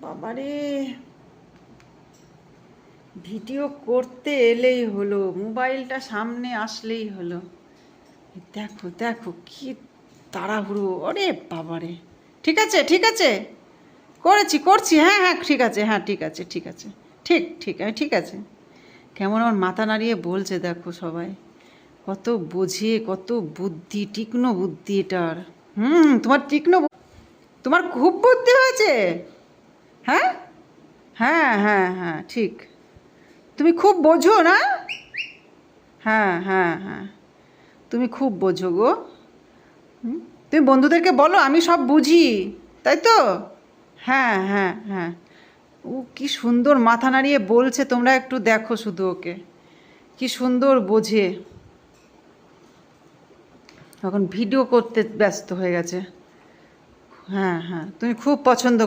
বাবারে, ভিডিও করতে এলেই হলো, মোবাইলটা সামনে আসলেই হলো। দেখো দেখো কি তাড়াহুড়ো! ওরে বাবারে! ঠিক আছে ঠিক আছে, করছি, হ্যাঁ হ্যাঁ ঠিক আছে, হ্যাঁ ঠিক আছে ঠিক আছে, ঠিক ঠিক ঠিক আছে। কেমন আমার মাথা নাড়িয়ে বলছে দেখো সবাই, কত বোঝে, কত বুদ্ধি, তীক্ষ্ণ বুদ্ধি এটার। তোমার তোমার খুব বুদ্ধি হয়েছে। হ্যাঁ হ্যাঁ হ্যাঁ হ্যাঁ ঠিক, তুমি খুব বোঝো না? হ্যাঁ হ্যাঁ হ্যাঁ, তুমি খুব বোঝো গো। তুমি বন্ধুদেরকে বলো আমি সব বুঝি, তাই তো? হ্যাঁ হ্যাঁ হ্যাঁ, ও কি সুন্দর মাথা নাড়িয়ে বলছে, তোমরা একটু দেখো শুধু ওকে, কি সুন্দর বোঝে। এখন ভিডিও করতে ব্যস্ত হয়ে গেছে। হ্যাঁ হ্যাঁ, তুমি খুব পছন্দ